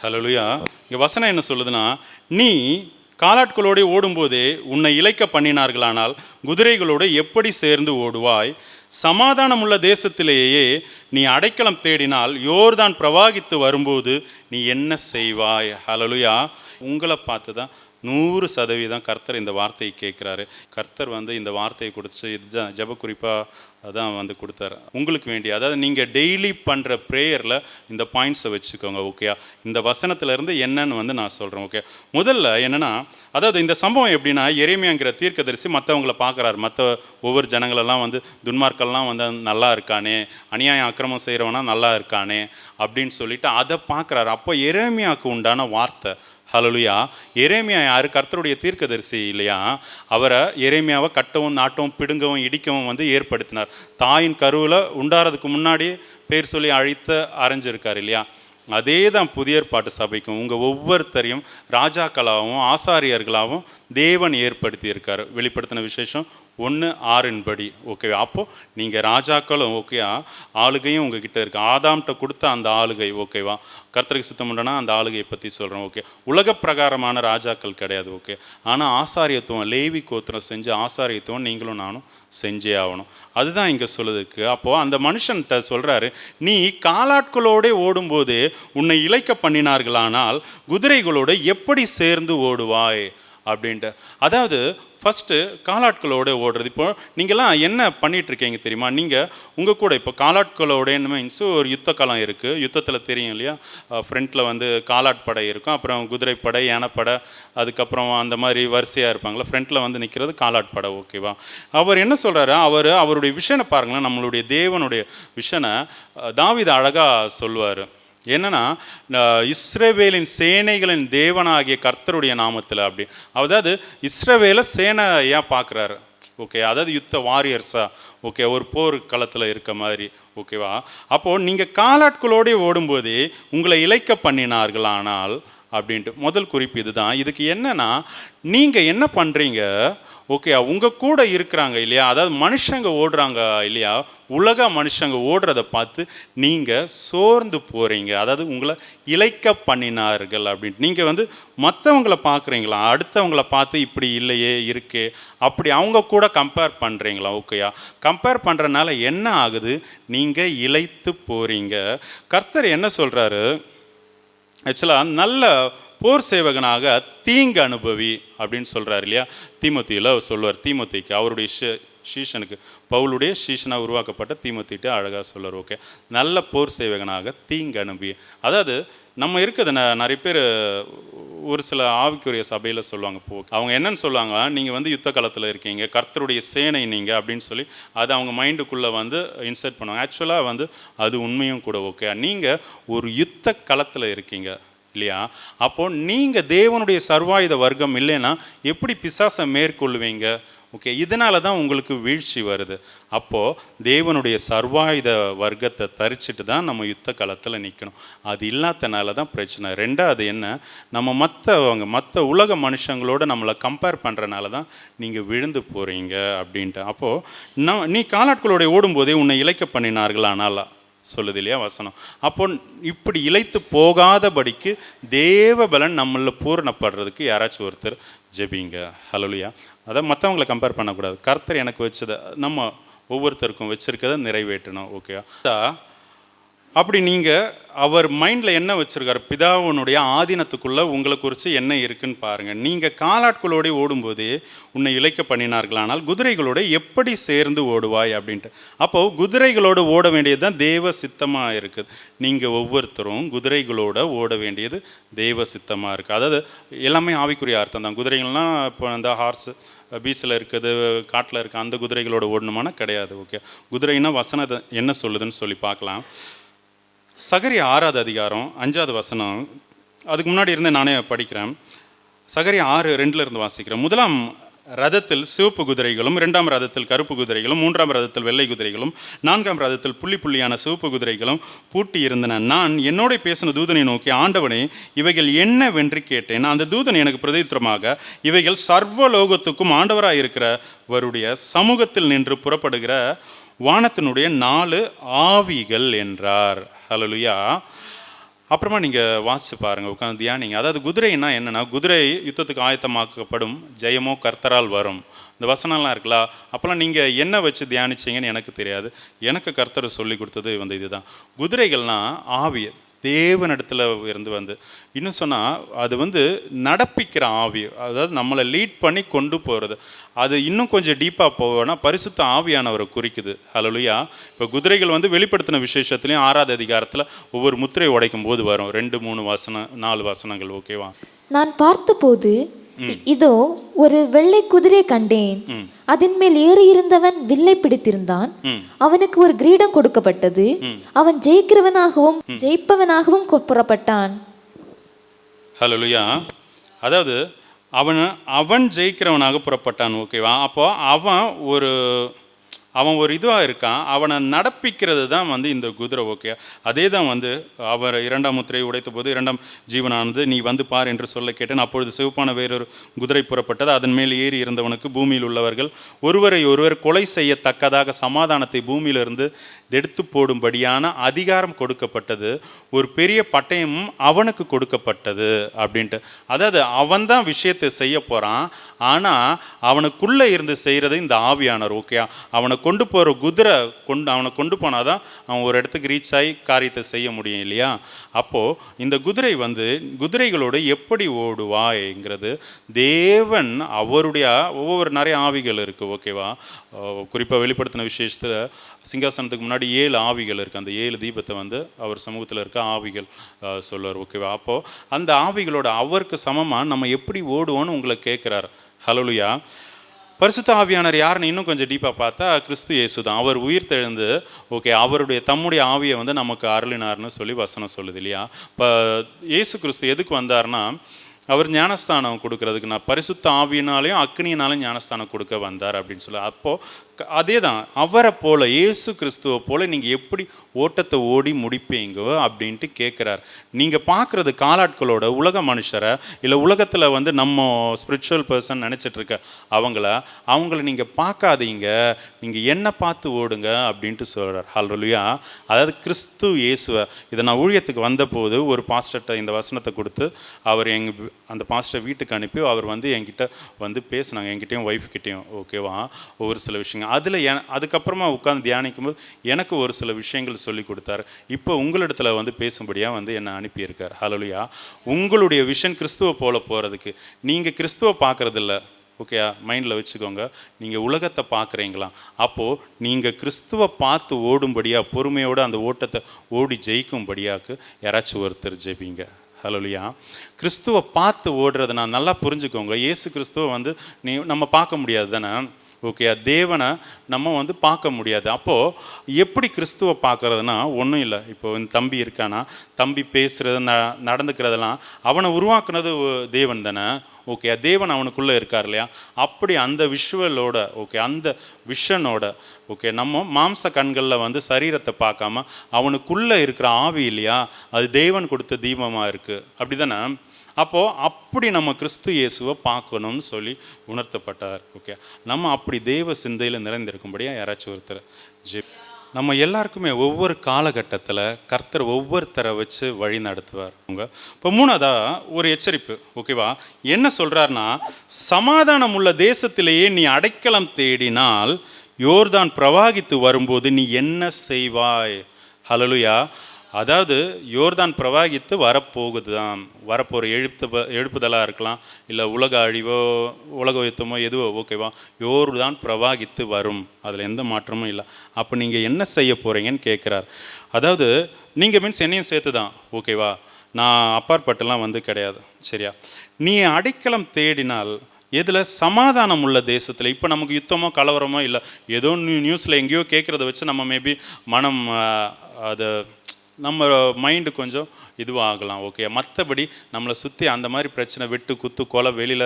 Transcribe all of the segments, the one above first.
ஹல்லேலூயா. இங்கே வசனம் என்ன சொல்லுதுன்னா, நீ காலாட்களோடு ஓடும்போதே உன்னை இளைக்க பண்ணினார்களானால் குதிரைகளோடு எப்படி சேர்ந்து ஓடுவாய்? சமாதானமுள்ள தேசத்திலேயே நீ அடைக்கலம் தேடினால் யோர்தான் பிரவாகித்து வரும்போது நீ என்ன செய்வாய்? ஹல்லேலூயா. உங்களை பார்த்து தான் 100% கர்த்தர் இந்த வார்த்தையை கேட்குறாரு. கர்த்தர் இந்த வார்த்தையை கொடுத்து இதுதான் ஜெப குறிப்பாக அதான் கொடுத்தாரு உங்களுக்கு வேண்டி. அதாவது நீங்கள் டெய்லி பண்ணுற ப்ரேயரில் இந்த பாயிண்ட்ஸை வச்சுக்கோங்க. ஓகேயா? இந்த வசனத்துலேருந்து என்னன்னு நான் சொல்கிறேன். ஓகே, முதல்ல என்னென்னா, அதாவது இந்த சம்பவம் எப்படின்னா, எரேமியாங்கிற தீர்க்கதரிசி மற்றவங்களை பார்க்குறாரு. மற்ற ஒவ்வொரு ஜனங்களெல்லாம் துன்மார்க்கெல்லாம் நல்லா இருக்கானே, அநியாயம் அக்கிரமம் செய்கிறவனா நல்லா இருக்கானே அப்படின்னு சொல்லிட்டு அதை பார்க்குறாரு. அப்போ எரேமியாவுக்கு உண்டான வார்த்தை. ஹல்லேலூயா. எரேமியா யார்? கர்த்தருடைய தீர்க்கதரிசி இல்லையா? அவரை எரேமியாவை கட்டவும் நாட்டவும் பிடுங்கவும் இடிக்கவும் ஏற்படுத்தினார். தாயின் கருவில் உண்டாகிறதுக்கு முன்னாடி பேர் சொல்லி அரைஞ்சிருக்கார் இல்லையா? அதே தான் புதிய ஏற்பாட்டு சபைக்கும் உங்கள் ஒவ்வொருத்தரையும் ராஜாக்களாகவும் ஆசாரியர்களாகவும் தேவன் ஏற்படுத்தி இருக்கார். வெளிப்படுத்தின விசேஷம் 1:6 ஓகே. அப்போது நீங்கள் ராஜாக்களும் ஓகேவா, ஆளுகையும் உங்ககிட்ட இருக்குது. ஆதாம்கிட்ட கொடுத்த அந்த ஆளுகை ஓகேவா, கர்த்தருக்கு சித்தம் உண்டுனா அந்த ஆளுகையை பற்றி சொல்கிறேன். ஓகே, உலக பிரகாரமான ராஜாக்கள் கிடையாது. ஓகே, ஆனால் ஆசாரியத்துவம், லேவி கோத்திரம் செஞ்சு ஆசாரியத்துவம் நீங்களும் நானும் செஞ்சே ஆகணும். அதுதான் இங்கே சொல்லுதுக்கு. அப்போது அந்த மனுஷன்கிட்ட சொல்கிறாரு, நீ காலாட்களோடு ஓடும்போது உன்னை இளைக்க பண்ணினார்களானால் குதிரைகளோடு எப்படி சேர்ந்து ஓடுவாய் அப்படின்ட்டு. அதாவது ஃபஸ்ட்டு காலாட்களோடு ஓடுறது. இப்போ நீங்கள்லாம் என்ன பண்ணிகிட்ருக்கீங்க தெரியுமா? நீங்கள் உங்கள் கூட இப்போ காலாட்களோடன்னு மீன்ஸ் ஒரு யுத்த காலம் இருக்குது. யுத்தத்தில் தெரியும் இல்லையா, ஃப்ரண்ட்டில் காலாட்படை இருக்கும், அப்புறம் குதிரைப்படை, யானைப்படை, அதுக்கப்புறம் அந்த மாதிரி வரிசையாக இருப்பாங்களா. ஃப்ரண்ட்டில் நிற்கிறது காலாட்படை. ஓகேவா? அவர் என்ன சொல்கிறாரு, அவருடைய விஷனை பாருங்களேன். நம்மளுடைய தேவனுடைய விஷனை தாவீது அழகாக சொல்லுவார். என்னன்னா, இஸ்ரவேலின் சேனைகளின் தேவனாகிய கர்த்தருடைய நாமத்தில் அப்படி. அதாவது இஸ்ரவேலை சேனையாக பார்க்குறாரு. ஓகே, அதாவது யுத்த வாரியர்ஸாக. ஓகே, ஒரு போர் களத்தில் இருக்க மாதிரி. ஓகேவா? அப்போது நீங்கள் காலாட்களோடு ஓடும்போதே உங்களை இளைக்க பண்ணினார்களானால் அப்படின்ட்டு முதல் குறிப்பு இதுதான். இதுக்கு என்னன்னா, நீங்கள் என்ன பண்ணுறீங்க? ஓகே, உங்கள் கூட இருக்கிறாங்க இல்லையா, அதாவது மனுஷங்க ஓடுறாங்க இல்லையா, உலக மனுஷங்க ஓடுறதை பார்த்து நீங்கள் சோர்ந்து போகிறீங்க. அதாவது உங்களை இளைக்க பண்ணினார்கள் அப்படின்ட்டு. நீங்கள் மற்றவங்களை பார்க்குறீங்களா, அடுத்தவங்களை பார்த்து இப்படி இல்லையே இருக்கே அப்படி அவங்க கூட கம்பேர் பண்ணுறீங்களா? ஓகேயா? கம்பேர் பண்ணுறதுனால என்ன ஆகுது? நீங்கள் இளைத்து போகிறீங்க. கர்த்தர் என்ன சொல்கிறாரு? ஆக்சுவலாக நல்ல போர் சேவகனாக தீங்கு அனுபவி அப்படின்னு சொல்கிறார் இல்லையா? தீமோத்தியில் சொல்லுவார். தீமோத்திக்கு அவருடைய சீஷனுக்கு, பவுலுடைய சீஷனாக உருவாக்கப்பட்ட தீமோத்திட்டு அழகாக சொல்லுவார். ஓகே, நல்ல போர் சேவகனாக தீங்கு அனுபவி. அதாவது நம்ம இருக்கிறது நிறைய பேர் ஒரு சில ஆவிக்குரிய சபையில் சொல்லுவாங்க. அவங்க என்னன்னு சொல்லுவாங்க, நீங்கள் யுத்த காலத்தில் இருக்கீங்க, கர்த்தருடைய சேனை நீங்கள் அப்படின்னு சொல்லி அதை அவங்க மைண்டுக்குள்ளே இன்சர்ட் பண்ணுவாங்க. ஆக்சுவலாக அது உண்மையும் கூட. ஓகே, நீங்கள் ஒரு யுத்த களத்தில் இருக்கீங்க இல்லையா? அப்போது நீங்கள் தேவனுடைய சர்வாயுத வர்க்கம் இல்லைன்னா எப்படி பிசாசை மேற்கொள்ளுவீங்க? ஓகே, இதனால தான் உங்களுக்கு வீழ்ச்சி வருது. அப்போது தேவனுடைய சர்வாயுத வர்க்கத்தை தரிச்சிட்டு தான் நம்ம யுத்த காலத்தில் நிற்கணும். அது இல்லாதனால தான் பிரச்சனை. ரெண்டாவது என்ன, நம்ம மற்ற உலக மனுஷங்களோடு நம்மளை கம்பேர் பண்ணுறனால தான் நீங்கள் விழுந்து போகிறீங்க அப்படின்ட்டு. அப்போது நீ காலாட்களோட ஓடும்போதே உன்னை இளைக்க பண்ணினார்களானால் சொல்லுது இல்லையா வசனம். அப்போ இப்படி இளைத்து போகாதபடிக்கு தேவ பலன் நம்மளில் பூரணப்படுறதுக்கு யாராச்சும் ஒருத்தர் ஜெபிங்க. ஹல்லேலூயா. அதான் மற்றவங்களை கம்பேர் பண்ணக்கூடாது. கர்த்தர் எனக்கு வச்சதை நம்ம ஒவ்வொருத்தருக்கும் வச்சுருக்கதை நிறைவேற்றணும். ஓகே, அப்படி நீங்கள் அவர் மைண்டில் என்ன வச்சுருக்கார், பிதாவினுடைய ஆதீனத்துக்குள்ளே உங்களை குறித்து என்ன இருக்குன்னு பாருங்கள். நீங்கள் காலாட்களோடு ஓடும்போதே உன்னை இளைக்க பண்ணினார்களானால் குதிரைகளோடு எப்படி சேர்ந்து ஓடுவாய் அப்படின்ட்டு. அப்போது குதிரைகளோடு ஓட வேண்டியது தான் தேவ சித்தமாக இருக்குது. நீங்கள் ஒவ்வொருத்தரும் குதிரைகளோடு ஓட வேண்டியது தேவ சித்தமாக இருக்குது. அதாவது எல்லாமே ஆவிக்குரிய அர்த்தம் தான். குதிரைகள்னால் இப்போ அந்த ஹார்ஸ் பீச்சில் இருக்குது, காட்டில் இருக்குது, அந்த குதிரைகளோடு ஓடணுமானா கிடையாது. ஓகே, குதிரைன்னா வசனத்தை என்ன சொல்லுதுன்னு சொல்லி பார்க்கலாம். சகரியா 6வது அதிகாரம் 5வது வசனம். அதுக்கு முன்னாடி இருந்து நானே படிக்கிறேன். சகரியா 6:2 வாசிக்கிறேன். 1ஆம் ரதத்தில் சிவப்பு குதிரைகளும், 2ஆம் ரதத்தில் கருப்பு குதிரைகளும், 3ஆம் ரதத்தில் வெள்ளை குதிரைகளும், 4ஆம் ரதத்தில் புள்ளி புள்ளியான சிவப்பு குதிரைகளும் பூட்டி இருந்தன. நான் என்னோட பேசின தூதனை நோக்கி, ஆண்டவனே இவைகள் என்னவென்று கேட்டேன். அந்த தூதன் எனக்கு பிரதித்திரமாக, இவைகள் சர்வலோகத்துக்கும் ஆண்டவராக இருக்கிறவருடைய சமூகத்தில் நின்று புறப்படுகிற வானத்தினுடைய 4 ஆவிகள் என்றார். ஹல்லேலூயா. அப்புறமா நீங்கள் வாசித்து பாருங்கள், உட்காந்து தியானிங்க. அதாவது குதிரைன்னா என்னென்னா, குதிரை யுத்தத்துக்கு ஆயத்தமாக்கப்படும், ஜெயமோ கர்த்தரால் வரும். இந்த வசனம்லாம் இருக்குல்ல, அப்போல்லாம் நீங்கள் என்ன வச்சு தியானிச்சிங்கன்னு எனக்கு தெரியாது. எனக்கு கர்த்தர் சொல்லி கொடுத்தது இதுதான். குதிரைகள்னால் ஆவி, தேவனிடத்தில் இருந்து இன்னும் சொன்னால் அது நடப்பிக்கிற ஆவி, அதாவது நம்மளை லீட் பண்ணி கொண்டு போகிறது. அது இன்னும் கொஞ்சம் டீப்பாக போவோன்னா பரிசுத்த ஆவியானவரை குறிக்குது. ஹல்லேலூயா. இப்போ குதிரைகள் வெளிப்படுத்தின விசேஷத்துலேயும் 6வது அதிகாரத்தில் ஒவ்வொரு முத்திரை உடைக்கும் போது வரும் 2, 3 வசனம், 4 வசனங்கள். ஓகேவா? நான் பார்த்தபோது இதோ ஒரு வெள்ளை குதிரை கண்டேன். அதன் மேல் ஏறி இருந்தவன் வில்லை பிடித்திருந்தான். அவனுக்கு ஒரு கிரீடம் கொடுக்கப்பட்டது. அவன் ஜெயிக்கிறவனாகவும் ஜெயிப்பவனாகவும் புறப்பட்டான். ஹல்லேலூயா. அதாவது அவன் ஜெயிக்கிறவனாக புறப்பட்டான். ஓகேவா? அப்போ அவன் ஒரு இதுவாக இருக்கான், அவனை நடப்பிக்கிறது தான் இந்த குதிரை. ஓகே, அதே தான் அவர் 2ஆம் முத்திரையை உடைத்த போது 2ஆம் ஜீவனானது, நீ பார் என்று சொல்ல கேட்டேன். அப்பொழுது சிவப்பான வேறொரு குதிரை புறப்பட்டது. அதன் மேல் ஏறி இருந்தவனுக்கு பூமியில் உள்ளவர்கள் ஒருவரை ஒருவர் கொலை செய்யத்தக்கதாக சமாதானத்தை பூமியிலிருந்து எடுத்து போடும்படியான அதிகாரம் கொடுக்கப்பட்டது. ஒரு பெரிய பட்டயமும் அவனுக்கு கொடுக்கப்பட்டது அப்படின்ட்டு. அதாவது அவன் தான் விஷயத்தை செய்ய போகிறான், ஆனால் அவனுக்குள்ளே இருந்து செய்கிறது இந்த ஆவியானவர். ஓகே, அவனை கொண்டு போகிற குதிரை அவனை கொண்டு போனால் தான் அவன் ஒரு இடத்துக்கு ரீச் ஆகி காரியத்தை செய்ய முடியும் இல்லையா? அப்போது இந்த குதிரை குதிரைகளோடு எப்படி ஓடுவாய்ங்கிறது தேவன் அவருடைய ஒவ்வொரு நிறைய ஆவிகள் இருக்குது. ஓகேவா? குறிப்பாக வெளிப்படுத்தின விசேஷத்தில் சிங்காசனத்துக்கு முன்னாடி 7 ஆவிகள் இருக்குது. அந்த 7 தீபத்தை அவர் சமூகத்தில் இருக்க ஆவிகள் சொல்லுவார். ஓகேவா? அப்போது அந்த ஆவிகளோட அவருக்கு சமமாக நம்ம எப்படி ஓடுவோன்னு உங்களை கேட்குறாரு. ஹல்லேலூயா. பரிசுத்த ஆவியானவர் யாருன்னு இன்னும் கொஞ்சம் டீப்பாக பார்த்தா கிறிஸ்து இயேசு தான். அவர் உயிர் தெழுந்து அவருடைய தம்முடைய ஆவியை நமக்கு அருளினார்னு சொல்லி வசனம் சொல்லுது இல்லையா? இப்போ இயேசு கிறிஸ்து எதுக்கு வந்தார்னா, அவர் ஞானஸ்தானம் கொடுக்கறதுக்கு, நான் பரிசுத்த ஆவியினாலையும் அக்னியினாலும் ஞானஸ்தானம் கொடுக்க வந்தார் அப்படின்னு சொல்லி. அப்போது அதே தான், அவரை போல் இயேசு கிறிஸ்துவை போல் நீங்கள் எப்படி ஓட்டத்தை ஓடி முடிப்பீங்கோ அப்படின்ட்டு கேட்குறார். நீங்கள் பார்க்குறது காலாட்களோட உலக மனுஷரை, இல்லை உலகத்தில் நம்ம ஸ்பிரிச்சுவல் பர்சன் நினச்சிட்ருக்க அவங்கள நீங்கள் பார்க்காதீங்க, நீங்கள் என்ன பார்த்து ஓடுங்க அப்படின்ட்டு சொல்கிறார். ஹல்லேலூயா. அதாவது கிறிஸ்து இயேசுவை, இதை நான் ஊழியத்துக்கு வந்தபோது ஒரு பாஸ்டர்கிட்ட இந்த வசனத்தை கொடுத்து அவர் அந்த பாஸ்டர் வீட்டுக்கு அனுப்பி அவர் என்கிட்ட பேசினாங்க, என்கிட்டையும் ஒய்ஃப்கிட்டையும். ஓகேவா? ஒவ்வொரு சில விஷயங்கள் அதில் அதுக்கப்புறமா உட்காந்து தியானிக்கும்போது எனக்கு ஒரு சில விஷயங்கள் சொல்லி கொடுத்தாரு. இப்போ உங்களிடத்தில் பேசும்படியாக என்னை அனுப்பியிருக்கார். ஹல்லேலூயா. உங்களுடைய விஷன் கிறிஸ்துவை போல போகிறதுக்கு, நீங்கள் கிறிஸ்துவை பார்க்குறதில்ல. ஓகே, மைண்டில் வச்சுக்கோங்க. நீங்கள் உலகத்தை பார்க்குறீங்களா? அப்போது நீங்கள் கிறிஸ்துவை பார்த்து ஓடும்படியாக, பொறுமையோடு அந்த ஓட்டத்தை ஓடி ஜெயிக்கும்படியாக்கு யாராச்சும் ஒருத்தர் ஜெபிங்க. ஹல்லேலூயா. கிறிஸ்துவை பார்த்து ஓடுறதை நான் நல்லா புரிஞ்சுக்கோங்க. இயேசு கிறிஸ்துவை நம்ம பார்க்க முடியாது தானே? ஓகே, தேவனை நம்ம பார்க்க முடியாது. அப்போது எப்படி கிறிஸ்துவை பார்க்குறதுனா ஒன்றும் இல்லை. இப்போ தம்பி இருக்கானா, தம்பி பேசுகிறது நடந்துக்கிறதெல்லாம் அவனை உருவாக்குனது தேவன் தானே? ஓகே, தேவன் அவனுக்குள்ளே இருக்கார் இல்லையா? அப்படி அந்த விஷுவலோட, ஓகே, அந்த விஷனோட, ஓகே, நம்ம மாம்ச கண்களில் சரீரத்தை பார்க்காம அவனுக்குள்ளே இருக்கிற ஆவி இல்லையா, அது தேவன் கொடுத்த தீபமாக இருக்குது. அப்படி தானே? அப்போது அப்படி நம்ம கிறிஸ்து இயேசுவை பார்க்கணும்னு சொல்லி உணர்த்தப்பட்டார். ஓகே, நம்ம அப்படி தேவ சிந்தையில் நிறைந்திருக்கும்படியாக யாராச்சும் ஒருத்தர் நம்ம எல்லாருக்குமே ஒவ்வொரு காலகட்டத்தில் கர்த்தர் ஒவ்வொருத்தரை வச்சு வழி நடத்துவார். இப்போ 3ஆவதாக ஒரு எச்சரிப்பு. ஓகேவா? என்ன சொல்கிறாருன்னா, சமாதானம் உள்ள தேசத்திலேயே நீ அடைக்கலம் தேடினால் யோர்தான் பிரவாகித்து வரும்போது நீ என்ன செய்வாய்? ஹல்லேலூயா. அதாவது யோர்தான் பிரவாகித்து வரப்போகுது தான், வரப்போகிற எழுப்புதலாக இருக்கலாம், இல்லை உலக அழிவோ உலக யுத்தமோ எதுவோ. ஓகேவா? யோர்தான் பிரவாகித்து வரும், அதில் எந்த மாற்றமும் இல்லை. அப்போ நீங்கள் என்ன செய்ய போகிறீங்கன்னு கேட்குறார். அதாவது நீங்கள் மீன்ஸ் என்னையும் சேர்த்து தான். ஓகேவா? நான் அப்பாற்பட்டெல்லாம் கிடையாது. சரியா? நீ அடைக்கலம் தேடினால் எதில்? சமாதானம் உள்ள தேசத்தில். இப்போ நமக்கு யுத்தமோ கலவரமோ இல்லை, ஏதோ நியூஸில் எங்கேயோ கேட்குறத வச்சு நம்ம மேபி மனம் அதை நம்ம மைண்டு கொஞ்சம் இதுவாகலாம். ஓகே, மற்றபடி நம்மளை சுற்றி அந்த மாதிரி பிரச்சனை, வெட்டு குத்து கொலை, வெளியில்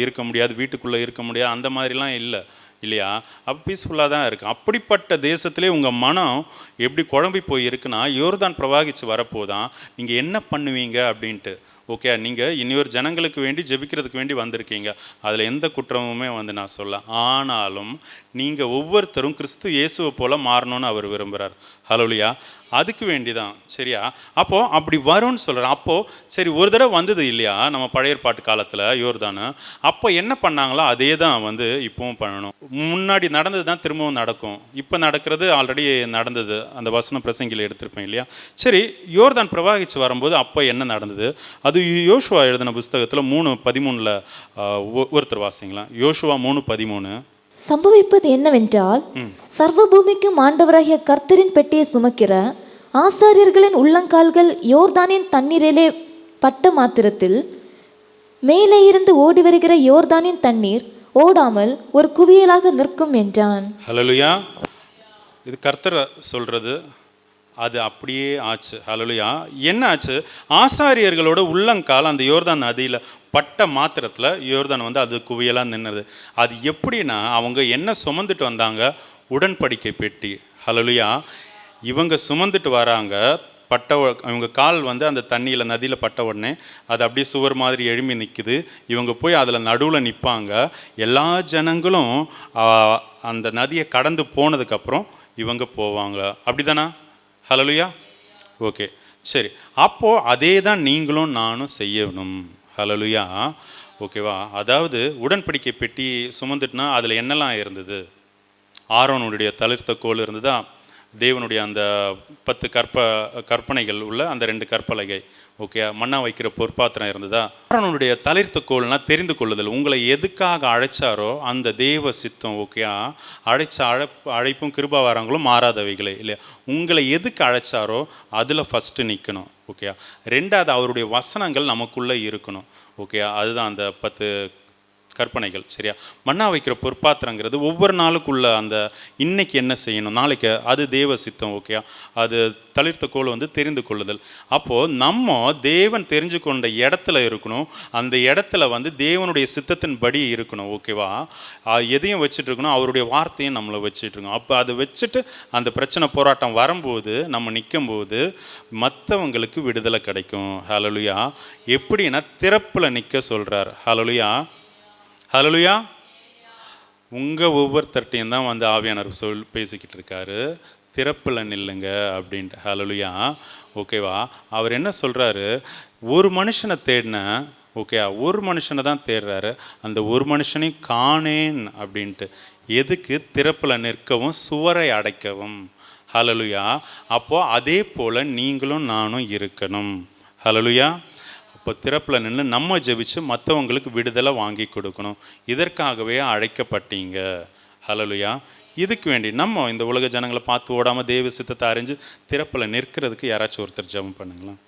இருக்க முடியாது, வீட்டுக்குள்ளே இருக்க முடியாது, அந்த மாதிரிலாம் இல்லை இல்லையா? அப்போ பீஸ்ஃபுல்லாக தான் இருக்குது. அப்படிப்பட்ட தேசத்திலே உங்கள் மனம் எப்படி குழம்பி போய் இருக்குன்னா, யோர்தான் பிரவாகிச்சு வரப்போதான் நீங்கள் என்ன பண்ணுவீங்க அப்படின்ட்டு. ஓகே, நீங்கள் இன்னொரு ஜனங்களுக்கு வேண்டி ஜெபிக்கிறதுக்கு வேண்டி வந்திருக்கீங்க, அதில் எந்த குற்றமுமே நான் சொல்ல. ஆனாலும் நீங்கள் ஒவ்வொருத்தரும் கிறிஸ்து இயேசுவை போல் மாறணும்னு அவர் விரும்புகிறார். ஹல்லேலூயா. அதுக்கு வேண்டிதான். சரியா? அப்போ அப்படி வரும்னு சொல்கிறேன். அப்போ சரி, ஒரு தடவை வந்தது இல்லையா நம்ம பழைய ஏற்பாட்டு காலத்தில் யோர்தானு? அப்போ என்ன பண்ணாங்களோ அதே தான் வந்து இப்பவும் பண்ணணும். முன்னாடி நடந்தது தான் திரும்பவும் நடக்கும். இப்போ நடக்கிறது ஆல்ரெடி நடந்தது. அந்த வசனம் பிரசங்கில எடுத்திருப்பேன் இல்லையா? சரி, யோர்தான் பிரவாகிச்சு வரும்போது அப்போ என்ன நடந்தது? அது யோசுவா எழுதின புஸ்தகத்தில் 3:13 ஒருத்தர் வாசிங்களா? யோசுவா 3:13. சம்பவிப்பது என்னவென்றால், சர்வ பூமிக்கும் ஆண்டவராகிய கர்த்தரின் பெட்டியை சுமக்கிற ஆசாரியர்களின் உள்ளங்கால்கள் யோர்தானின் தண்ணீரிலே பட்ட மாத்திரத்தில் மேலே இருந்து ஓடி வருகிற யோர்தானின் தண்ணீர் ஓடாமல் ஒரு குவியலாக நிற்கும் என்றான். ஹல்லேலூயா. இது கர்த்தர் சொல்றது. அது அப்படியே ஆச்சு. ஹல்லேலூயா. என்ன ஆச்சு? ஆசாரியர்களோட உள்ளங்கால் அந்த யோர்தான் நதியில் பட்ட மாத்திரத்தில் யோர்தான் வந்து அது குவியலாக நின்னுது. அது எப்படின்னா, அவங்க என்ன சுமந்துட்டு வந்தாங்க? உடன்படிக்கை பெட்டி. ஹல்லேலூயா. இவங்க சுமந்துட்டு வராங்க. இவங்க கால் வந்து அந்த தண்ணியில் நதியில் பட்ட உடனே அது அப்படியே சுவர் மாதிரி எழும்பி நிற்குது. இவங்க போய் அதில் நடுவில் நிற்பாங்க. எல்லா ஜனங்களும் அந்த நதியை கடந்து போனதுக்கப்புறம் இவங்க போவாங்க. அப்படி தானா? ஹல்லேலூயா. ஓகே, சரி. அப்போது அதே தான் நீங்களும் நானும் செய்யணும். ஹல்லேலூயா. ஓகேவா? அதாவது உடன்படிக்கை பெட்டி சுமந்துட்டுனா அதில் என்னெல்லாம் இருந்தது? ஆரோனுடைய தளிர்த்த கோல் இருந்ததா? தேவனுடைய அந்த 10 கற்பனைகள் உள்ள அந்த 2 கற்பலகை. ஓகே, மண்ணா வைக்கிற பொற்பாத்திரம் இருந்ததா? ஆரோனுடைய தளிர்த்த கோல்னா தெரிந்து கொள்ளுதல். உங்களை எதுக்காக அழைச்சாரோ அந்த தேவ சித்தம். ஓகே, அழைச்ச அழைப்பும் கிருபாவாரங்களும் மாறாதவைகளே இல்லையா? உங்களை எதுக்கு அழைச்சாரோ அதில் ஃபஸ்ட்டு நிற்கணும். ஓகே, ரெண்டாவது அவருடைய வசனங்கள் நமக்குள்ளே இருக்கணும். ஓகே, அதுதான் அந்த 10 கற்பனைகள். சரியா? மண்ணா வைக்கிற பொற்பாத்திரங்கிறது ஒவ்வொரு நாளுக்குள்ள அந்த இன்னைக்கு என்ன செய்யணும், நாளைக்கு அது தேவ சித்தம். ஓகே, அது தளிர்த்த கோல் வந்து தெரிந்து கொள்ளுதல். அப்போது நம்ம தேவன் தெரிஞ்சு கொண்ட இடத்துல இருக்கணும். அந்த இடத்துல வந்து தேவனுடைய சித்தத்தின் படி இருக்கணும். ஓகேவா? எதையும் வச்சுட்டு இருக்கணும், அவருடைய வார்த்தையும் நம்மளை வச்சுட்டு இருக்கணும். அப்போ அதை வச்சுட்டு அந்த பிரச்சனை போராட்டம் வரும்போது நம்ம நிற்கும்போது மற்றவங்களுக்கு விடுதலை கிடைக்கும். ஹல்லேலூயா. எப்படின்னா திறப்பில் நிற்க சொல்கிறார். ஹல்லேலூயா. ஹல்லேலூயா. உங்கள் ஒவ்வொருத்தர்ட்டையும் தான் வந்து ஆவியானவர் பேசிக்கிட்டு இருக்காரு. திறப்பில் நில்லுங்க அப்படின்ட்டு. ஹல்லேலூயா. ஓகேவா? அவர் என்ன சொல்கிறாரு? ஒரு மனுஷனை தேடின. ஓகே, ஒரு மனுஷனை தான் தேடுறாரு. அந்த ஒரு மனுஷனையும் காணேன் அப்படின்ட்டு. எதுக்கு? திறப்பில் நிற்கவும் சுவரை அடைக்கவும். ஹல்லேலூயா. அப்போது அதே போல் நீங்களும் நானும் இருக்கணும். ஹல்லேலூயா. இப்போ திறப்பில் நின்று நம்ம ஜெபிச்சு மற்றவங்களுக்கு விடுதலை வாங்கி கொடுக்கணும். இதற்காகவே அழைக்கப்பட்டீங்க. ஹல்லேலூயா. இதுக்கு வேண்டி நம்ம இந்த உலக ஜனங்களை பார்த்து ஓடாமல் தேவ சித்தத்தை அறிஞ்சு திறப்பில் நிற்கிறதுக்கு யாராச்சும் ஒருத்தர் ஜெபம் பண்ணுங்களேன்.